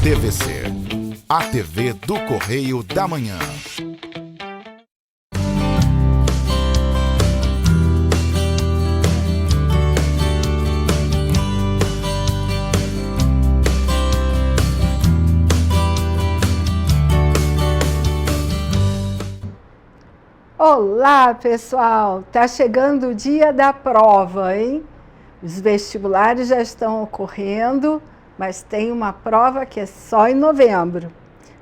TVC, a TV do Correio da Manhã. Olá, pessoal! Tá chegando o dia da prova, hein? Os vestibulares já estão ocorrendo, mas tem uma prova que é só em novembro.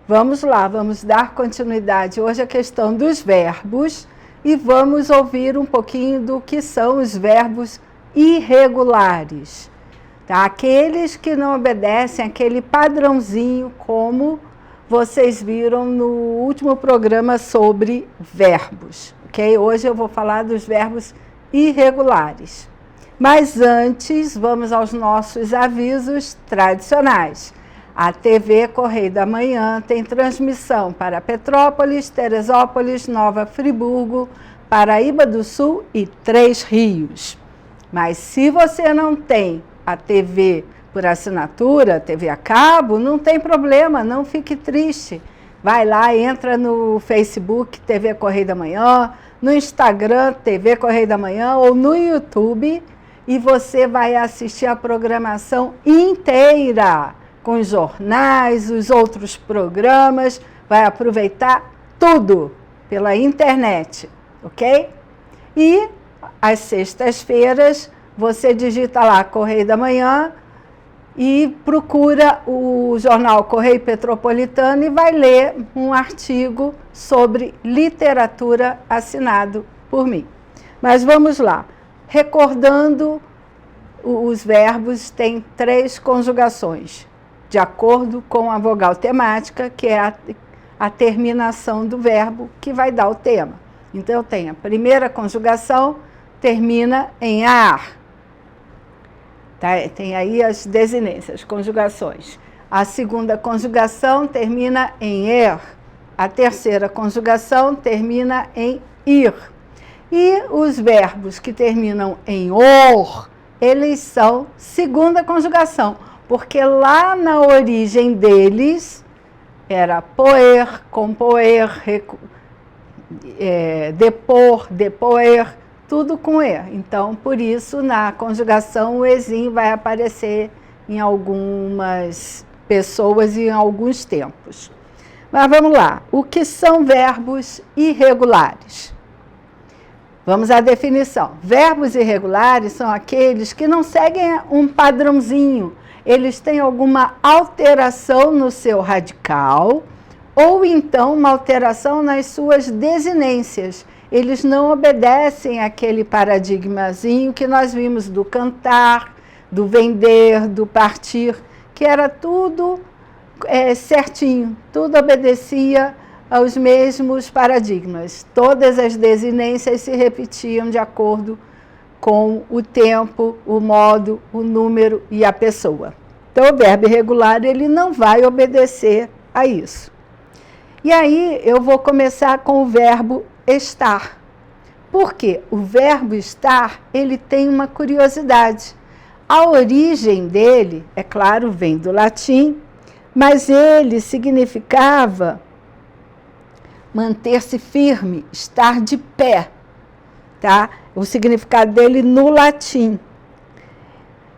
Vamos lá, vamos dar continuidade hoje à questão dos verbos e vamos ouvir um pouquinho do que são os verbos irregulares, tá? Aqueles que não obedecem aquele padrãozinho, como vocês viram no último programa sobre verbos, ok? Hoje eu vou falar dos verbos irregulares. Mas antes, vamos aos nossos avisos tradicionais. A TV Correio da Manhã tem transmissão para Petrópolis, Teresópolis, Nova Friburgo, Paraíba do Sul e Três Rios. Mas se você não tem a TV por assinatura, TV a cabo, não tem problema, não fique triste. Vai lá, entra no Facebook TV Correio da Manhã, no Instagram TV Correio da Manhã ou no YouTube e você vai assistir a programação inteira, com os jornais, os outros programas, vai aproveitar tudo pela internet, ok? E às sextas-feiras você digita lá Correio da Manhã e procura o jornal Correio Petropolitano e vai ler um artigo sobre literatura assinado por mim. Mas vamos lá. Recordando, os verbos têm 3 conjugações, de acordo com a vogal temática, que é a terminação do verbo que vai dar o tema. Então, tem a primeira conjugação, termina em ar. Tá? Tem aí as desinências, conjugações. A segunda conjugação termina em er. A terceira conjugação termina em ir. E os verbos que terminam em or, eles são segunda conjugação, porque lá na origem deles era poer, compoer, depor, depoer, tudo com er. Então, por isso, na conjugação, o ezinho vai aparecer em algumas pessoas e em alguns tempos. Mas vamos lá. O que são verbos irregulares? Vamos à definição. Verbos irregulares são aqueles que não seguem um padrãozinho. Eles têm alguma alteração no seu radical ou então uma alteração nas suas desinências. Eles não obedecem àquele paradigmazinho que nós vimos do cantar, do vender, do partir, que era tudo certinho, tudo obedecia aos mesmos paradigmas. Todas as desinências se repetiam de acordo com o tempo, o modo, o número e a pessoa. Então, o verbo irregular, ele não vai obedecer a isso. E aí, eu vou começar com o verbo estar. Por quê? O verbo estar, ele tem uma curiosidade. A origem dele, é claro, vem do latim, mas ele significava manter-se firme, estar de pé, tá? O significado dele no latim.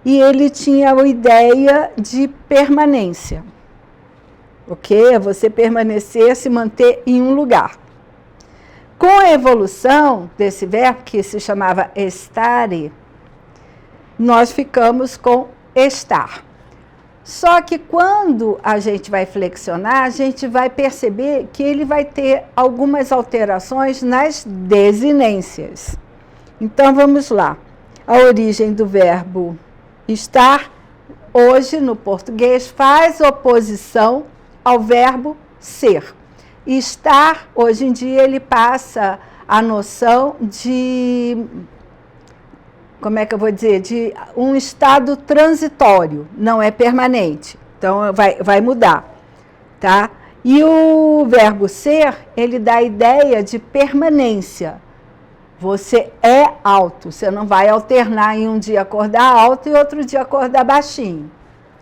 E ele tinha a ideia de permanência, ok? É você permanecer, se manter em um lugar. Com a evolução desse verbo, que se chamava estare, nós ficamos com estar. Só que quando a gente vai flexionar, a gente vai perceber que ele vai ter algumas alterações nas desinências. Então, vamos lá. A origem do verbo estar, hoje, no português, faz oposição ao verbo ser. Estar, hoje em dia, ele passa a noção de, como é que eu vou dizer, de um estado transitório, não é permanente. Então, vai mudar, tá? E o verbo ser, ele dá a ideia de permanência. Você é alto, você não vai alternar em um dia acordar alto e outro dia acordar baixinho.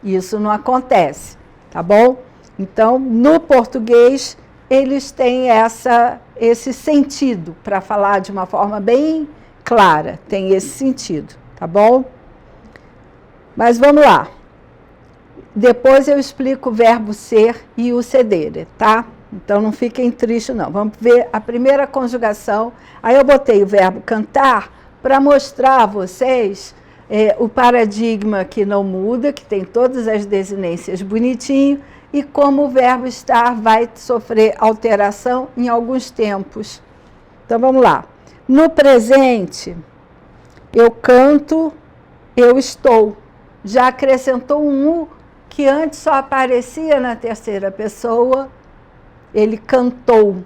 Isso não acontece, tá bom? Então, no português, eles têm esse sentido, para falar de uma forma bem clara, tem esse sentido, tá bom? Mas vamos lá. Depois eu explico o verbo ser e o sedere, tá? Então não fiquem tristes, não. Vamos ver a primeira conjugação. Aí eu botei o verbo cantar para mostrar a vocês o paradigma que não muda, que tem todas as desinências bonitinho, e como o verbo estar vai sofrer alteração em alguns tempos. Então vamos lá. No presente, eu canto, eu estou. Já acrescentou um U que antes só aparecia na terceira pessoa. Ele cantou.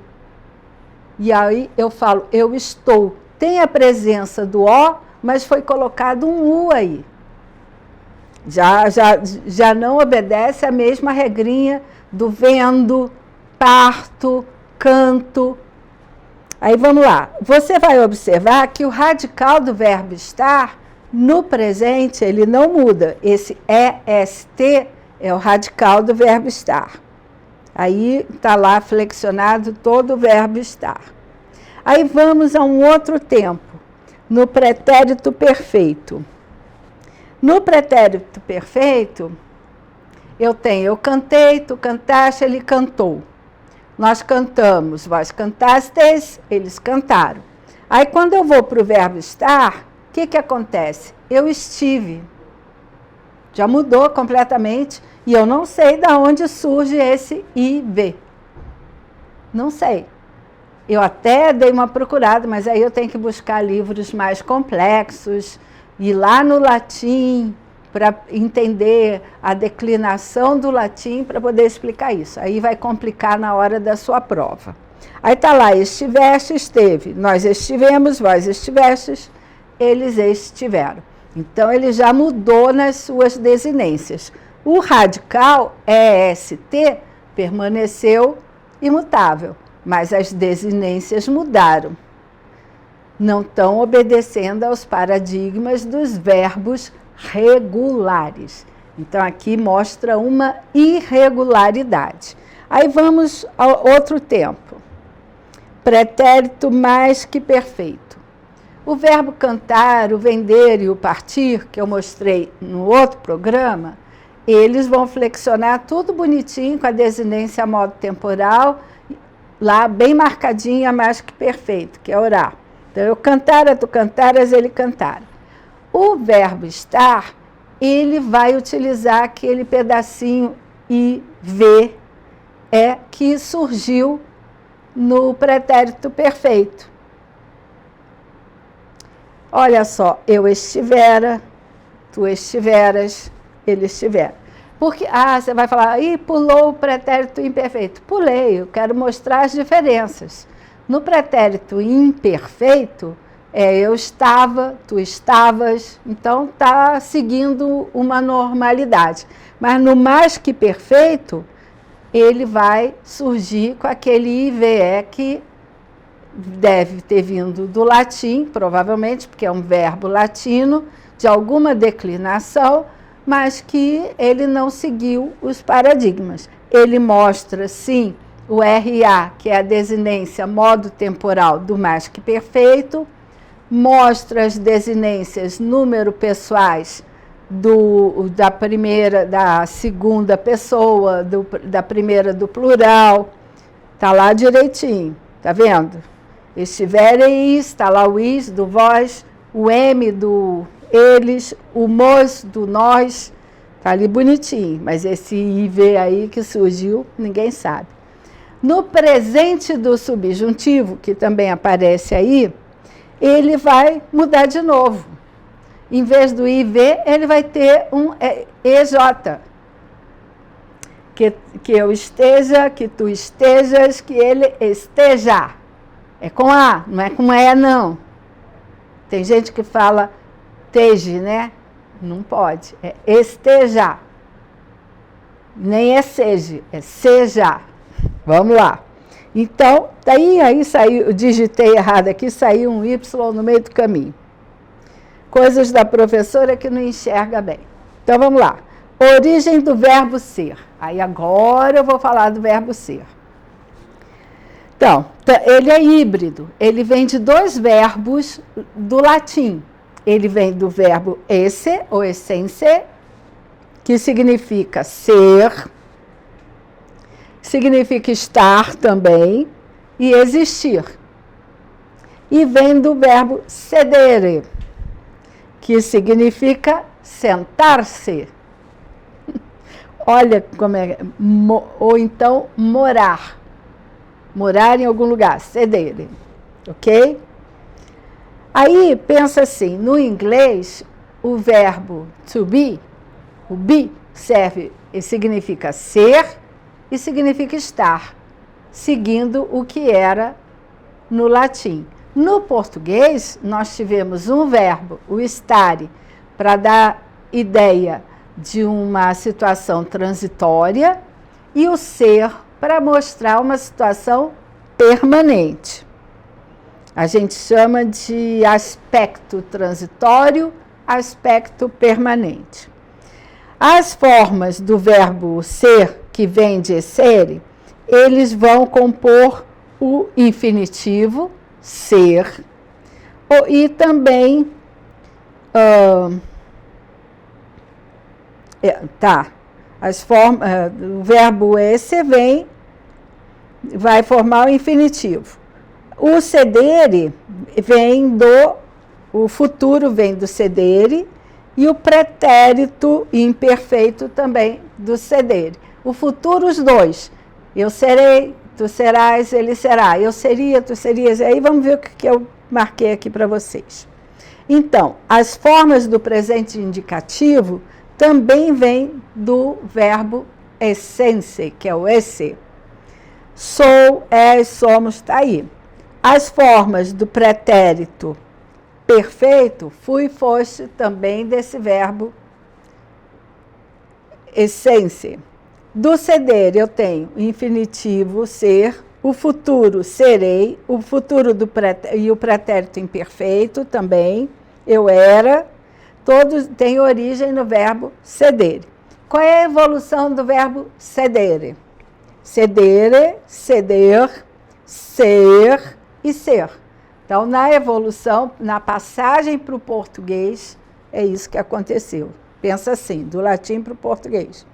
E aí eu falo, eu estou. Tem a presença do O, mas foi colocado um U aí. Já não obedece a mesma regrinha do vendo, parto, canto. Aí vamos lá. Você vai observar que o radical do verbo estar, no presente, ele não muda. Esse EST é o radical do verbo estar. Aí está lá flexionado todo o verbo estar. Aí vamos a um outro tempo, no pretérito perfeito. No pretérito perfeito, eu cantei, tu cantaste, ele cantou. Nós cantamos, vós cantastes, eles cantaram. Aí quando eu vou para o verbo estar, o que acontece? Eu estive. Já mudou completamente e eu não sei de onde surge esse IV. Não sei. Eu até dei uma procurada, mas aí eu tenho que buscar livros mais complexos, ir lá no latim para entender a declinação do latim para poder explicar isso. Aí vai complicar na hora da sua prova. Aí está lá, estiveste, esteve. Nós estivemos, vós estivestes, eles estiveram. Então, ele já mudou nas suas desinências. O radical, EST, permaneceu imutável, mas as desinências mudaram. Não estão obedecendo aos paradigmas dos verbos regulares. Então, aqui mostra uma irregularidade. Aí vamos ao outro tempo. Pretérito mais que perfeito. O verbo cantar, o vender e o partir, que eu mostrei no outro programa, eles vão flexionar tudo bonitinho com a desinência modo temporal, lá bem marcadinha, mais que perfeito, que é orar. Então, eu cantara, tu cantaras, ele cantara. O verbo estar, ele vai utilizar aquele pedacinho IV, que surgiu no pretérito perfeito. Olha só, eu estivera, tu estiveras, ele estivera. Porque, você vai falar, pulou o pretérito imperfeito. Pulei, eu quero mostrar as diferenças. No pretérito imperfeito, eu estava, tu estavas, então está seguindo uma normalidade. Mas no mais que perfeito, ele vai surgir com aquele IVE que deve ter vindo do latim, provavelmente, porque é um verbo latino, de alguma declinação, mas que ele não seguiu os paradigmas. Ele mostra, sim, o RA, que é a desinência modo temporal do mais que perfeito, mostra as desinências número pessoais da segunda pessoa, da primeira do plural, está lá direitinho, tá vendo? Estivereis, está lá o is do vós, o M do eles, o mos do nós, está ali bonitinho, mas esse IV aí que surgiu, ninguém sabe. No presente do subjuntivo, que também aparece aí, ele vai mudar de novo. Em vez do IV, ele vai ter um EJ. Que eu esteja, que tu estejas, que ele esteja. É com A, não é com E, não. Tem gente que fala teje, né? Não pode. É esteja. Nem é seja, é seja. Vamos lá. Então, aí saiu, eu digitei errado aqui, saiu um Y no meio do caminho. Coisas da professora que não enxerga bem. Então, vamos lá. Origem do verbo ser. Aí, agora eu vou falar do verbo ser. Então, ele é híbrido. Ele vem de dois verbos do latim. Ele vem do verbo esse, ou essence, que significa ser, significa estar também, e existir. E vem do verbo sedere, que significa sentar-se. Olha como é, ou então morar. Morar em algum lugar, sedere, ok? Aí, pensa assim, no inglês, o verbo to be, o be, serve e significa ser e significa estar, seguindo o que era no latim. No português, nós tivemos um verbo, o estare, para dar ideia de uma situação transitória, e o ser, para mostrar uma situação permanente. A gente chama de aspecto transitório, aspecto permanente. As formas do verbo ser, que vem de essere, eles vão compor o infinitivo, ser, e também o verbo esse vai formar o infinitivo. O sedere o futuro vem do sedere, e o pretérito imperfeito também do sedere. O futuro, os dois. Eu serei, tu serás, ele será. Eu seria, tu serias. Aí vamos ver o que eu marquei aqui para vocês. Então, as formas do presente indicativo também vêm do verbo essence, que é o esse. Sou, és, somos, está aí. As formas do pretérito perfeito, fui, foste, também desse verbo essence. Do sedere eu tenho infinitivo, ser, o futuro, serei, o futuro e o pretérito imperfeito também, eu era, todos têm origem no verbo sedere. Qual é a evolução do verbo sedere? Sedere, ceder, ser e ser. Então, na evolução, na passagem para o português, é isso que aconteceu. Pensa assim, do latim para o português.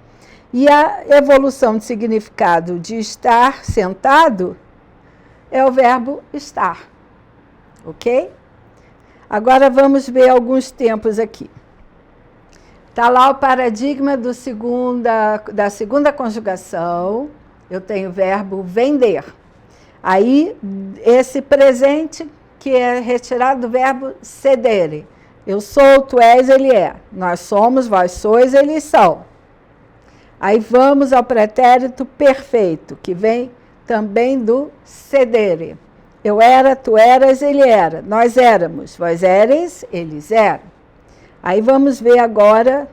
E a evolução de significado de estar sentado é o verbo estar. Ok? Agora vamos ver alguns tempos aqui. Está lá o paradigma da segunda conjugação. Eu tenho o verbo vender. Aí, esse presente que é retirado do verbo sedere. Eu sou, tu és, ele é. Nós somos, vós sois, eles são. Aí vamos ao pretérito perfeito, que vem também do sedere. Eu era, tu eras, ele era. Nós éramos, vós éreis, eles eram. Aí vamos ver agora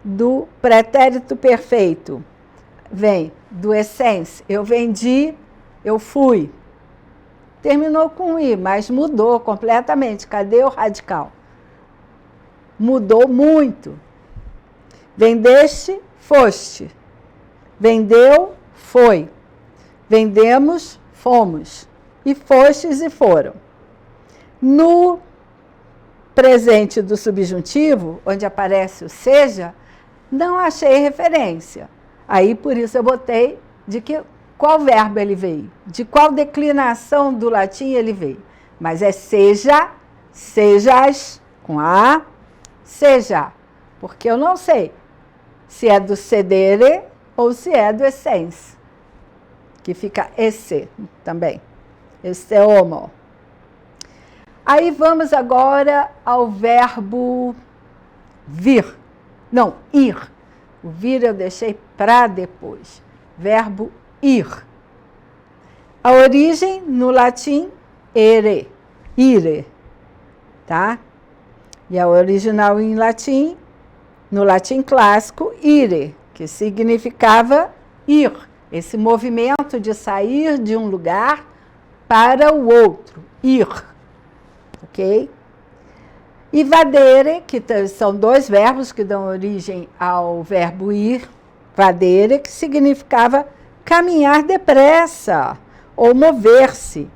do pretérito perfeito. Vem do essence. Eu vendi, eu fui. Terminou com i, mas mudou completamente. Cadê o radical? Mudou muito. Vendeste, foste. Vendeu, foi. Vendemos, fomos. E fostes e foram. No presente do subjuntivo, onde aparece o seja, não achei referência. Aí, por isso, eu botei qual verbo ele veio, de qual declinação do latim ele veio. Mas é seja, sejas, com A, seja. Porque eu não sei se é do sedere ou se é do essence, que fica esse também. Esse é homo. Aí vamos agora ao verbo vir. Não, ir. O vir eu deixei para depois. Verbo ir. A origem no latim, ere, ire, tá? E a original em latim, no latim clássico, ire, que significava ir. esse movimento de sair de um lugar para o outro, ir, ok? E vadere, que são dois verbos que dão origem ao verbo ir, vadere, que significava caminhar depressa ou mover-se.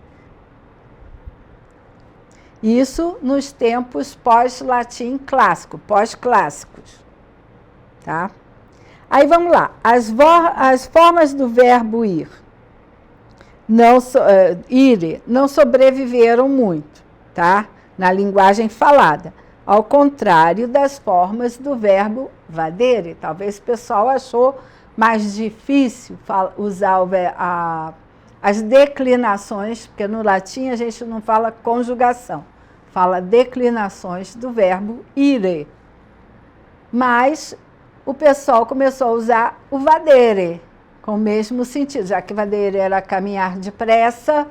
Isso nos tempos pós-latim clássico, pós-clássicos. Tá? Aí vamos lá. As formas do verbo ir, ire, não sobreviveram muito, tá? Na linguagem falada. Ao contrário das formas do verbo vadere. Talvez o pessoal achou mais difícil usar as declinações, porque no latim a gente não fala conjugação, fala declinações do verbo ire. Mas o pessoal começou a usar o vadere, com o mesmo sentido. Já que vadere era caminhar depressa,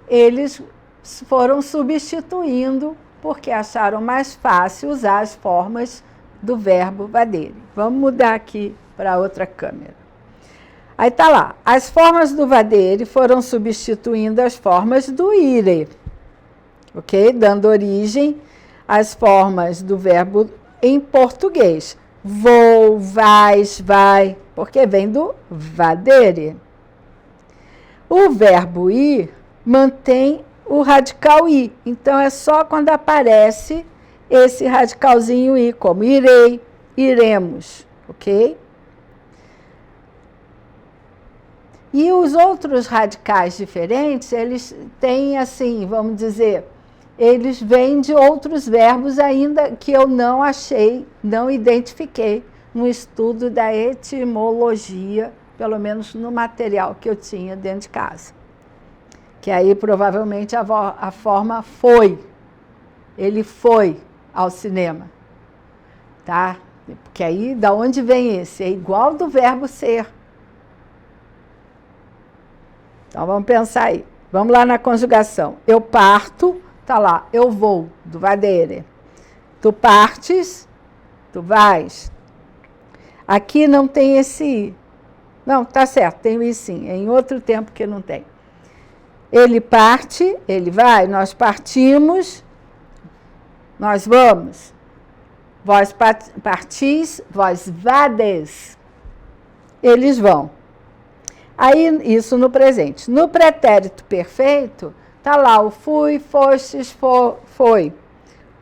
eles foram substituindo, porque acharam mais fácil usar as formas do verbo vadere. Vamos mudar aqui para outra câmera. Aí está lá, as formas do vadere foram substituindo as formas do ire, ok? Dando origem às formas do verbo em português. Vou, vais, vai, porque vem do vadere. O verbo ir mantém o radical i, então é só quando aparece esse radicalzinho i, como irei, iremos, ok? E os outros radicais diferentes, eles têm assim, vamos dizer, eles vêm de outros verbos ainda que eu não achei, não identifiquei no estudo da etimologia, pelo menos no material que eu tinha dentro de casa. Que aí provavelmente a forma foi, ele foi ao cinema, tá? Porque aí, da onde vem esse? É igual do verbo ser. Então, vamos pensar aí. Vamos lá na conjugação. Eu parto, tá lá, eu vou, do vadere. Tu partes, tu vais. Aqui não tem esse i. Não, tá certo, tem o i sim. É em outro tempo que não tem. Ele parte, ele vai, nós partimos, nós vamos. Vós partis, vós vades. Eles vão. Aí, isso no presente. No pretérito perfeito, está lá o fui, fostes, foi.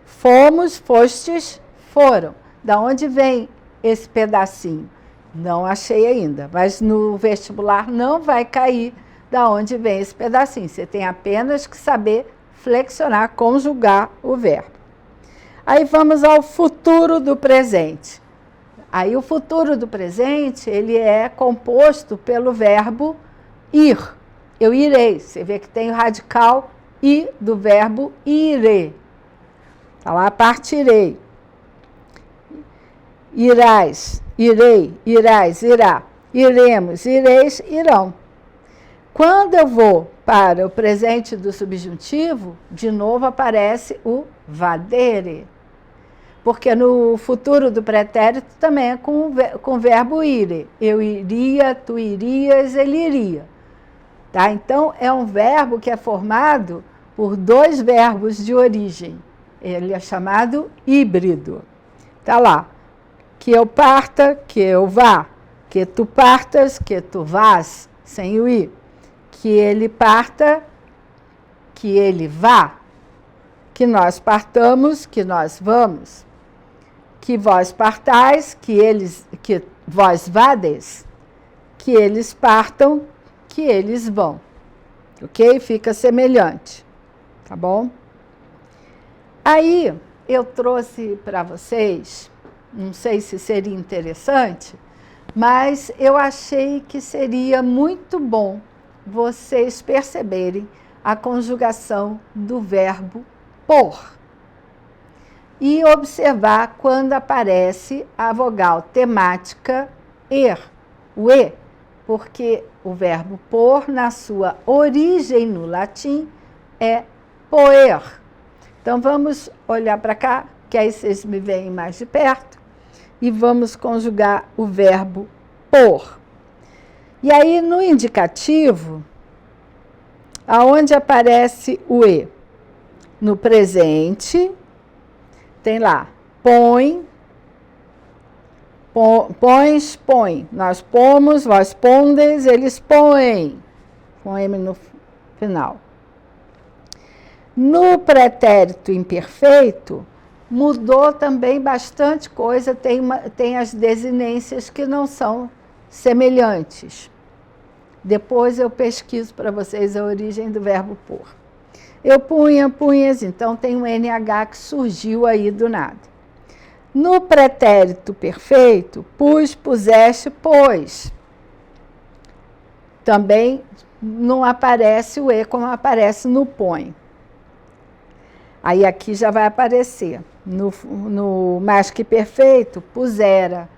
Fomos, fostes, foram. Da onde vem esse pedacinho? Não achei ainda, mas no vestibular não vai cair da onde vem esse pedacinho. Você tem apenas que saber flexionar, conjugar o verbo. Aí vamos ao futuro do presente. Aí o futuro do presente, ele é composto pelo verbo ir. Eu irei. Você vê que tem o radical i do verbo ire. Está lá, partirei. Irás, irei, irás, irá. Iremos, ireis, irão. Quando eu vou para o presente do subjuntivo, de novo aparece o vadere. Porque no futuro do pretérito também é com o verbo ire. Eu iria, tu irias, ele iria. Tá? Então, é um verbo que é formado por dois verbos de origem. Ele é chamado híbrido. Está lá. Que eu parta, que eu vá. Que tu partas, que tu vás, sem o i. Que ele parta, que ele vá. Que nós partamos, que nós vamos. Que vós partais, que vós vades, que eles partam, que eles vão. Ok? Fica semelhante. Tá bom? Aí, eu trouxe para vocês, não sei se seria interessante, mas eu achei que seria muito bom vocês perceberem a conjugação do verbo por. E observar quando aparece a vogal temática er, o e, porque o verbo por, na sua origem no latim, é poer. Então, vamos olhar para cá, que aí vocês me veem mais de perto, e vamos conjugar o verbo por. E aí, no indicativo, aonde aparece o E? No presente, tem lá, põe, pões, põe. Nós pomos, vós pondes, eles põem. Com M no final. No pretérito imperfeito, mudou também bastante coisa, tem as desinências que não são semelhantes. Depois eu pesquiso para vocês a origem do verbo pôr. Eu punha, punhas, então tem um NH que surgiu aí do nada. No pretérito perfeito, pus, puseste, pôs. Também não aparece o E como aparece no põe. Aí aqui já vai aparecer. No mais que perfeito, pusera.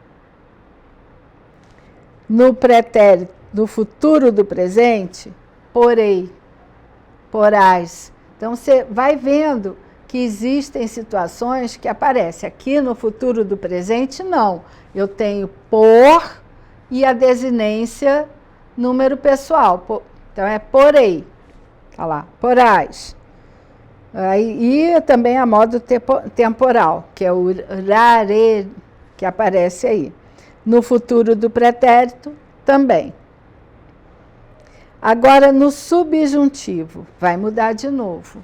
No pretérito, no futuro do presente, porei, porás. Então, você vai vendo que existem situações que aparecem. Aqui no futuro do presente, não. Eu tenho por e a desinência número pessoal. Então, é porei. Olha lá, porás. E também a modo temporal, que é o rare, que aparece aí. No futuro do pretérito, também. Agora, no subjuntivo, vai mudar de novo.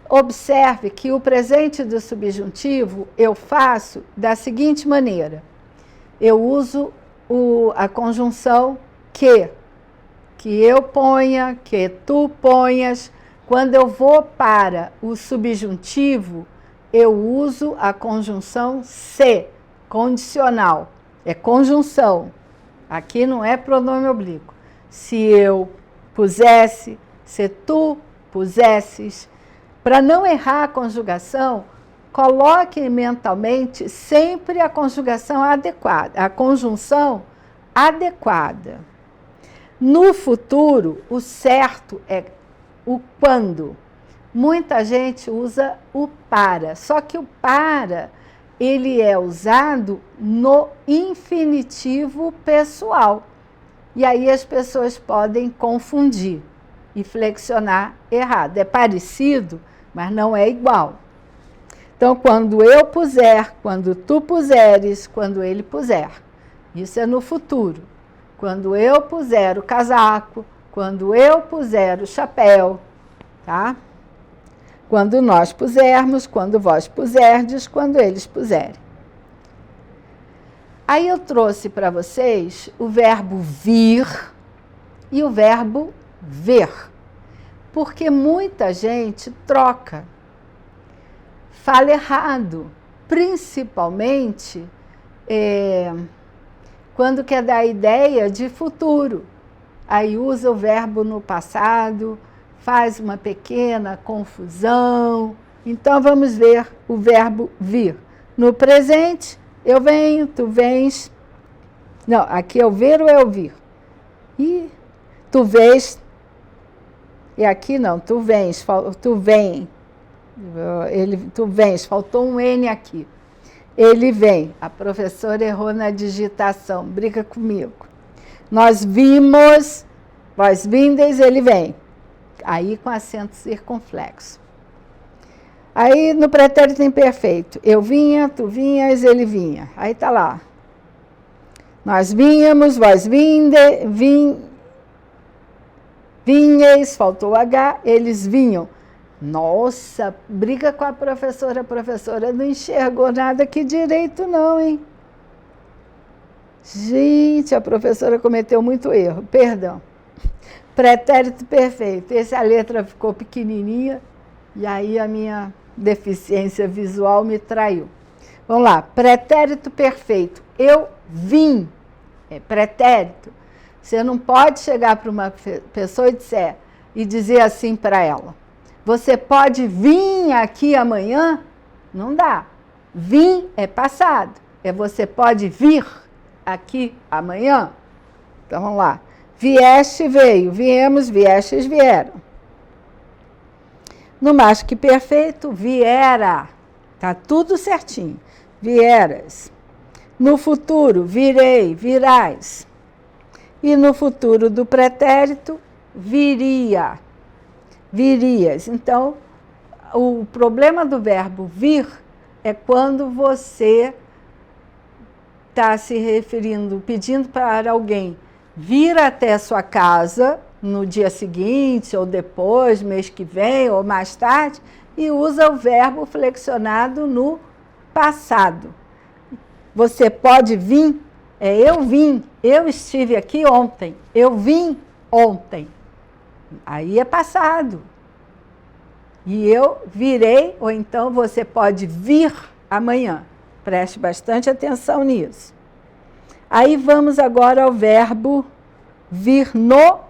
Observe que o presente do subjuntivo eu faço da seguinte maneira. Eu uso a conjunção que eu ponha, que tu ponhas. Quando eu vou para o subjuntivo, eu uso a conjunção se, condicional. É conjunção. Aqui não é pronome oblíquo. Se eu pusesse, se tu pusesses. Para não errar a conjugação, coloque mentalmente sempre a conjugação adequada, a conjunção adequada. No futuro, o certo é o quando. Muita gente usa o para, só que o para, ele é usado no infinitivo pessoal. E aí as pessoas podem confundir e flexionar errado. É parecido, mas não é igual. Então, quando eu puser, quando tu puseres, quando ele puser. Isso é no futuro. Quando eu puser o casaco, quando eu puser o chapéu, tá? Quando nós pusermos, quando vós puserdes, quando eles puserem. Aí eu trouxe para vocês o verbo vir e o verbo ver. Porque muita gente troca, fala errado, principalmente quando quer dar ideia de futuro. Aí usa o verbo no passado, faz uma pequena confusão. Então, vamos ver o verbo vir. No presente, eu venho, tu vens. Não, aqui é o ver ou é o vir? E tu vês. E aqui não, tu vens, tu vem. Tu vens, faltou um N aqui. Ele vem. A professora errou na digitação, briga comigo. Nós vimos, vós vindes, ele vem. Aí com acento circunflexo. Aí no pretérito imperfeito, eu vinha, tu vinhas, ele vinha. Aí tá lá. Nós vinhamos, vós vinhas, faltou H, eles vinham. Nossa, briga com a professora não enxergou nada aqui direito não, hein? Gente, a professora cometeu muito erro, perdão. Pretérito perfeito, essa letra ficou pequenininha e aí a minha deficiência visual me traiu. Vamos lá, pretérito perfeito, eu vim, é pretérito. Você não pode chegar para uma pessoa e dizer assim para ela, você pode vir aqui amanhã? Não dá. Vim é passado, é você pode vir aqui amanhã? Então, vamos lá. Vieste, veio. Viemos, viestes, vieram. No mais que perfeito, viera. Tá tudo certinho. Vieras. No futuro, virei, virás. E no futuro do pretérito, viria. Virias. Então, o problema do verbo vir é quando você está se referindo, pedindo para alguém vir até a sua casa no dia seguinte, ou depois, mês que vem, ou mais tarde, e usa o verbo flexionado no passado. Você pode vir, eu vim, eu estive aqui ontem, eu vim ontem. Aí é passado. E eu virei, ou então você pode vir amanhã. Preste bastante atenção nisso. Aí vamos agora ao verbo vir no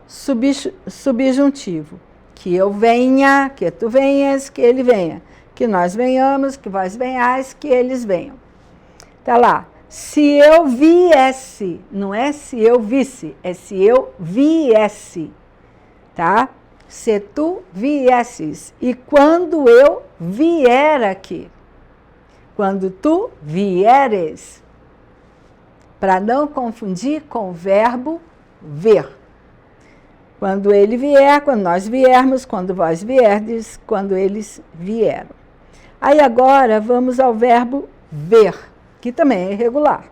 subjuntivo. Que eu venha, que tu venhas, que ele venha. Que nós venhamos, que vós venhais, que eles venham. Tá lá. Se eu viesse, não é se eu visse, é se eu viesse. Tá? Se tu viesses. E quando eu vier aqui. Quando tu vieres. Para não confundir com o verbo ver. Quando ele vier, quando nós viermos, quando vós vierdes, quando eles vieram. Aí agora vamos ao verbo ver, que também é irregular.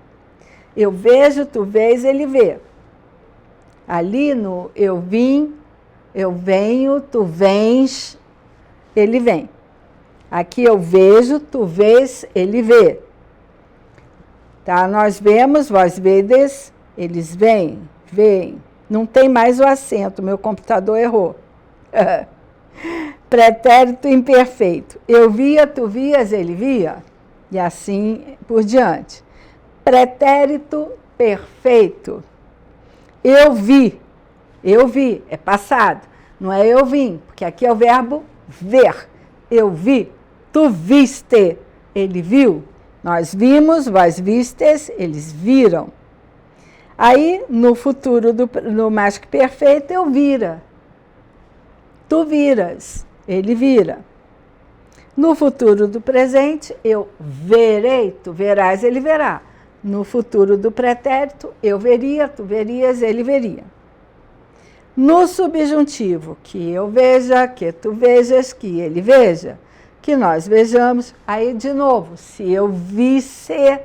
Eu vejo, tu vês, ele vê. Ali no eu vim, eu venho, tu vens, ele vem. Aqui eu vejo, tu vês, ele vê. Tá? Nós vemos, vós vedes, eles veem, veem. Não tem mais o acento, meu computador errou. Pretérito imperfeito. Eu via, tu vias, ele via. E assim por diante. Pretérito perfeito. Eu vi, é passado. Não é eu vim, porque aqui é o verbo ver. Eu vi, tu viste, ele viu. Nós vimos, vós vistes, eles viram. Aí, no futuro, no mais que perfeito, eu vira. Tu viras, ele vira. No futuro do presente, eu verei, tu verás, ele verá. No futuro do pretérito, eu veria, tu verias, ele veria. No subjuntivo, que eu veja, que tu vejas, que ele veja, que nós vejamos, aí de novo, se eu visse,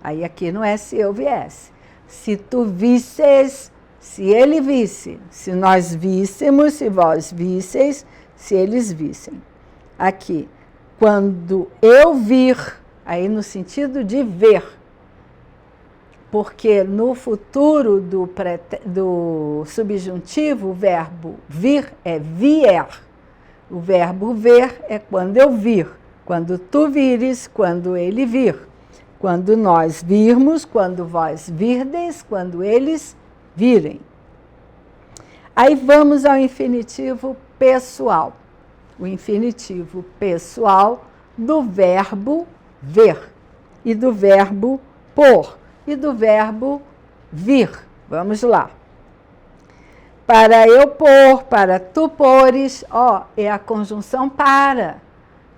aí aqui não é se eu viesse. Se tu visses, se ele visse, se nós víssemos, se vós visseis, se eles vissem. Aqui, quando eu vir, aí no sentido de ver, porque no futuro do subjuntivo, o verbo vir é vier. O verbo ver é quando eu vir, quando tu vires, quando ele vir. Quando nós virmos, quando vós virdes, quando eles virem. Aí vamos ao infinitivo pessoal. O infinitivo pessoal do verbo ver, e do verbo pôr, e do verbo vir. Vamos lá. Para eu pôr, para tu pôres, ó, é a conjunção para.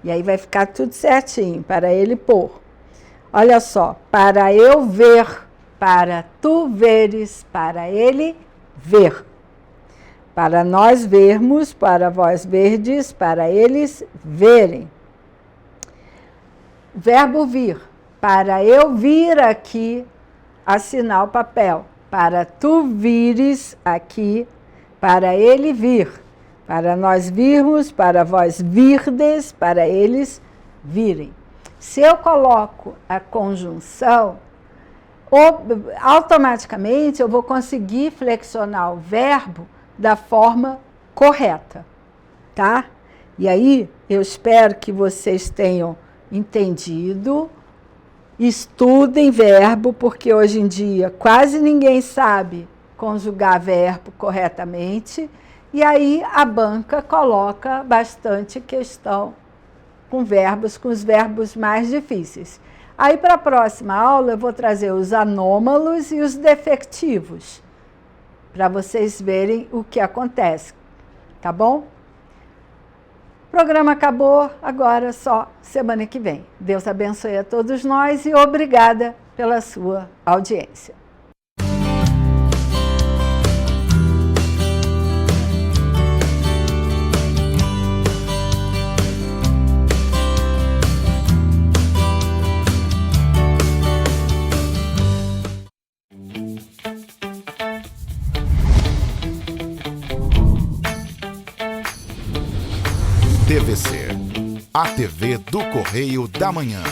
E aí vai ficar tudo certinho, para ele pôr. Olha só, para eu ver, para tu veres, para ele ver. Para nós vermos, para vós verdes, para eles verem. Verbo vir, para eu vir aqui, assinar o papel. Para tu vires aqui, para ele vir. Para nós virmos, para vós virdes, para eles virem. Se eu coloco a conjunção, automaticamente eu vou conseguir flexionar o verbo da forma correta, tá? E aí, eu espero que vocês tenham entendido, estudem verbo, porque hoje em dia quase ninguém sabe conjugar verbo corretamente, e aí a banca coloca bastante questão com os verbos mais difíceis. Aí, para a próxima aula, eu vou trazer os anômalos e os defectivos, para vocês verem o que acontece, tá bom? O programa acabou, agora só semana que vem. Deus abençoe a todos nós e obrigada pela sua audiência. TVC, a TV do Correio da Manhã.